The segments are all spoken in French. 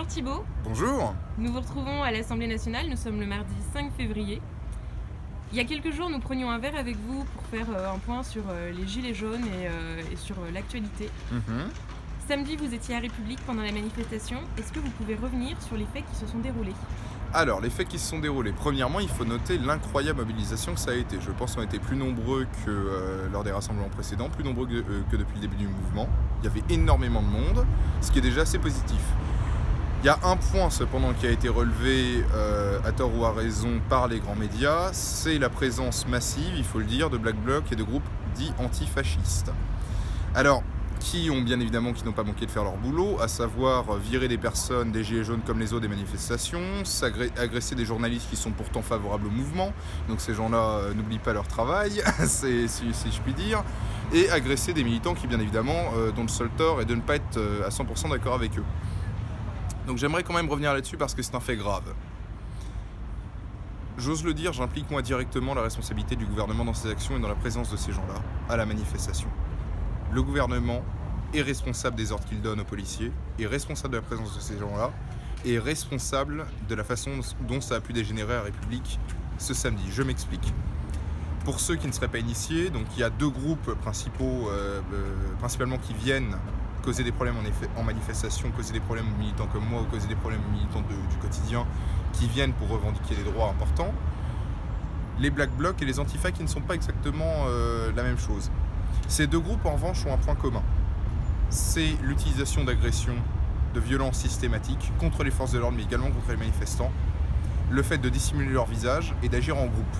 Bonjour Thibaut. Bonjour. Nous vous retrouvons à l'Assemblée nationale, nous sommes le mardi 5 février. Il y a quelques jours, nous prenions un verre avec vous pour faire un point sur les gilets jaunes et sur l'actualité. Samedi, vous étiez à République pendant la manifestation. Est-ce que vous pouvez revenir sur les faits qui se sont déroulés? Alors, les faits qui se sont déroulés. Premièrement, il faut noter l'incroyable mobilisation que ça a été. Je pense qu'on a été plus nombreux que lors des rassemblements précédents, plus nombreux que depuis le début du mouvement. Il y avait énormément de monde, ce qui est déjà assez positif. Il y a un point cependant qui a été relevé à tort ou à raison par les grands médias, c'est la présence massive, il faut le dire, de Black Bloc et de groupes dits antifascistes. Alors, qui n'ont pas manqué de faire leur boulot, à savoir virer des personnes, des gilets jaunes comme les autres des manifestations, agresser des journalistes qui sont pourtant favorables au mouvement, donc ces gens-là n'oublient pas leur travail, si je puis dire, et agresser des militants qui bien évidemment, dont le seul tort est de ne pas être à 100% d'accord avec eux. Donc j'aimerais quand même revenir là-dessus parce que c'est un fait grave. J'ose le dire, j'implique moi directement la responsabilité du gouvernement dans ses actions et dans la présence de ces gens-là à la manifestation. Le gouvernement est responsable des ordres qu'il donne aux policiers, est responsable de la présence de ces gens-là, et est responsable de la façon dont ça a pu dégénérer à République ce samedi. Je m'explique. Pour ceux qui ne seraient pas initiés, donc il y a deux groupes principaux, principalement qui viennent causer des problèmes en manifestation, causer des problèmes aux militants comme moi ou causer des problèmes aux militants du quotidien qui viennent pour revendiquer des droits importants. Les Black Blocs et les Antifa qui ne sont pas exactement la même chose. Ces deux groupes en revanche ont un point commun. C'est l'utilisation d'agressions, de violences systématiques contre les forces de l'ordre mais également contre les manifestants. Le fait de dissimuler leur visage et d'agir en groupe.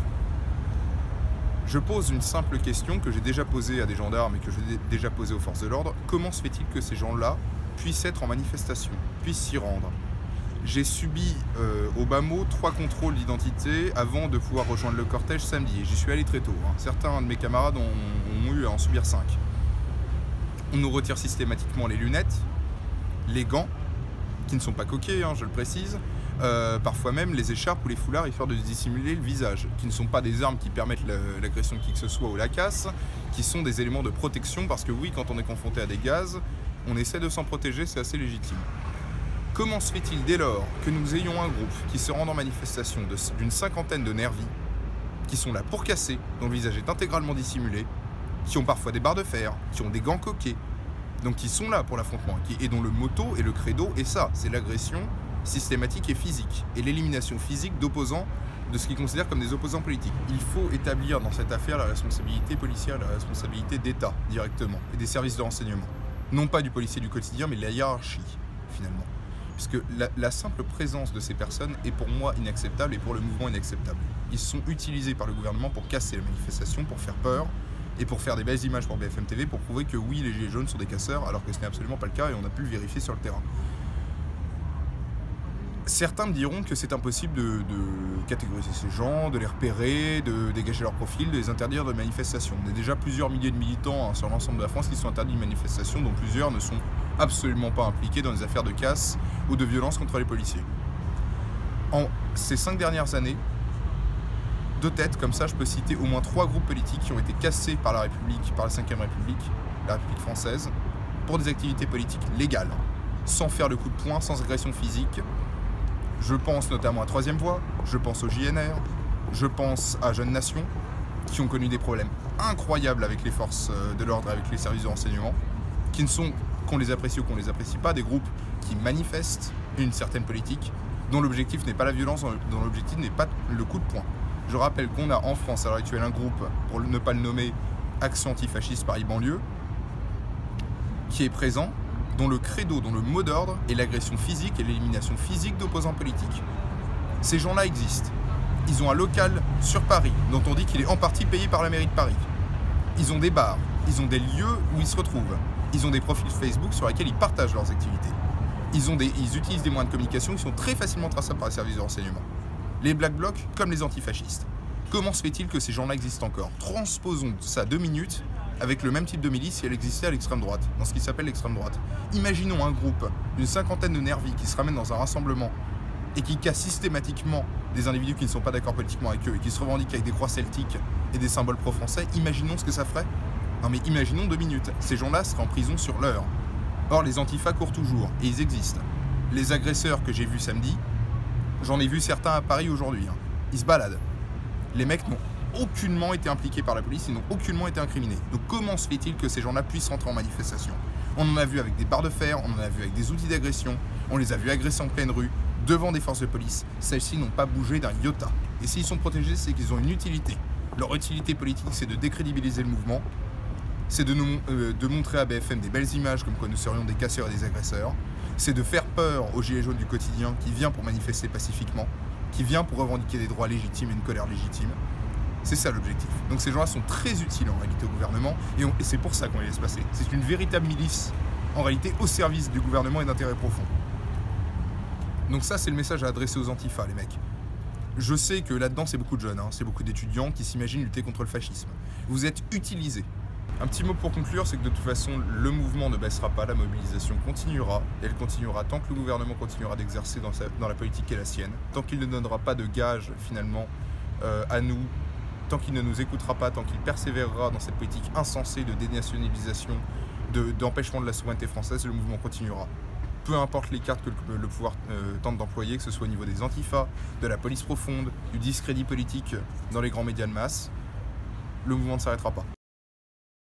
Je pose une simple question que j'ai déjà posée à des gendarmes et que j'ai déjà posée aux forces de l'ordre. Comment se fait-il que ces gens-là puissent être en manifestation, puissent s'y rendre? J'ai subi au bas mot 3 contrôles d'identité avant de pouvoir rejoindre le cortège samedi. Et j'y suis allé très tôt. Certains de mes camarades ont eu à en subir 5. On nous retire systématiquement les lunettes, les gants, qui ne sont pas coqués, je le précise. Parfois même les écharpes ou les foulards histoire de dissimuler le visage, qui ne sont pas des armes qui permettent l'agression de qui que ce soit ou la casse, qui sont des éléments de protection parce que oui, quand on est confronté à des gaz, on essaie de s'en protéger, c'est assez légitime. Comment se fait-il dès lors que nous ayons un groupe qui se rend en manifestation d'une 50aine de nervis, qui sont là pour casser, dont le visage est intégralement dissimulé, qui ont parfois des barres de fer, qui ont des gants coqués, donc qui sont là pour l'affrontement, et dont le motto et le credo est ça, c'est l'agression systématique et physique, et l'élimination physique d'opposants, de ce qu'ils considèrent comme des opposants politiques. Il faut établir dans cette affaire la responsabilité policière, la responsabilité d'État, directement, et des services de renseignement. Non pas du policier du quotidien, mais de la hiérarchie, finalement. Puisque la simple présence de ces personnes est pour moi inacceptable et pour le mouvement inacceptable. Ils sont utilisés par le gouvernement pour casser la manifestation, pour faire peur, et pour faire des belles images pour BFM TV, pour prouver que oui, les gilets jaunes sont des casseurs, alors que ce n'est absolument pas le cas, et on a pu le vérifier sur le terrain. Certains me diront que c'est impossible de catégoriser ces gens, de les repérer, de dégager leur profil, de les interdire de manifestation. On a déjà plusieurs milliers de militants sur l'ensemble de la France qui sont interdits de manifestation, dont plusieurs ne sont absolument pas impliqués dans des affaires de casse ou de violence contre les policiers. En ces 5 dernières années, de tête, comme ça, je peux citer au moins 3 groupes politiques qui ont été cassés par la République, par la 5e République, la République française, pour des activités politiques légales, sans faire le coup de poing, sans agression physique. Je pense notamment à Troisième Voie, je pense au JNR, je pense à Jeunes Nations, qui ont connu des problèmes incroyables avec les forces de l'ordre, avec les services de renseignement, qui ne sont, qu'on les apprécie ou qu'on les apprécie pas, des groupes qui manifestent une certaine politique, dont l'objectif n'est pas la violence, dont l'objectif n'est pas le coup de poing. Je rappelle qu'on a en France à l'heure actuelle un groupe, pour ne pas le nommer, Action Antifasciste Paris Banlieue, qui est présent, dont le credo, dont le mot d'ordre est l'agression physique et l'élimination physique d'opposants politiques. Ces gens-là existent. Ils ont un local sur Paris, dont on dit qu'il est en partie payé par la mairie de Paris. Ils ont des bars, ils ont des lieux où ils se retrouvent. Ils ont des profils Facebook sur lesquels ils partagent leurs activités. Ils utilisent des moyens de communication qui sont très facilement traçables par les services de renseignement. Les Black Blocs comme les antifascistes. Comment se fait-il que ces gens-là existent encore? Transposons ça 2 minutes avec le même type de milice si elle existait à l'extrême droite, dans ce qui s'appelle l'extrême droite. Imaginons un groupe d'une 50aine de nervis qui se ramènent dans un rassemblement et qui cassent systématiquement des individus qui ne sont pas d'accord politiquement avec eux et qui se revendiquent avec des croix celtiques et des symboles pro-français. Imaginons ce que ça ferait. Non mais imaginons 2 minutes. Ces gens-là seraient en prison sur l'heure. Or les antifas courent toujours, et ils existent. Les agresseurs que j'ai vus samedi, j'en ai vu certains à Paris aujourd'hui. Ils se baladent. Les mecs n'ont aucunement été impliqués par la police, ils n'ont aucunement été incriminés. Donc comment se fait-il que ces gens-là puissent rentrer en manifestation? On en a vu avec des barres de fer, on en a vu avec des outils d'agression, on les a vus agresser en pleine rue, devant des forces de police. Celles-ci n'ont pas bougé d'un iota. Et s'ils sont protégés, c'est qu'ils ont une utilité. Leur utilité politique, c'est de décrédibiliser le mouvement, c'est de montrer à BFM des belles images comme quoi nous serions des casseurs et des agresseurs, c'est de faire peur aux gilets jaunes du quotidien qui vient pour manifester pacifiquement, qui vient pour revendiquer des droits légitimes et une colère légitime. C'est ça l'objectif. Donc ces gens-là sont très utiles en réalité au gouvernement et c'est pour ça qu'on les laisse passer. C'est une véritable milice en réalité au service du gouvernement et d'intérêts profonds. Donc ça c'est le message à adresser aux antifas les mecs. Je sais que là-dedans c'est beaucoup de jeunes, c'est beaucoup d'étudiants qui s'imaginent lutter contre le fascisme. Vous êtes utilisés. Un petit mot pour conclure, c'est que de toute façon le mouvement ne baissera pas, la mobilisation continuera. Et elle continuera tant que le gouvernement continuera d'exercer dans la politique qui est la sienne, tant qu'il ne donnera pas de gage finalement à nous, tant qu'il ne nous écoutera pas, tant qu'il persévérera dans cette politique insensée de dénationalisation, d'empêchement de la souveraineté française, le mouvement continuera. Peu importe les cartes que le pouvoir tente d'employer, que ce soit au niveau des antifas, de la police profonde, du discrédit politique dans les grands médias de masse, le mouvement ne s'arrêtera pas.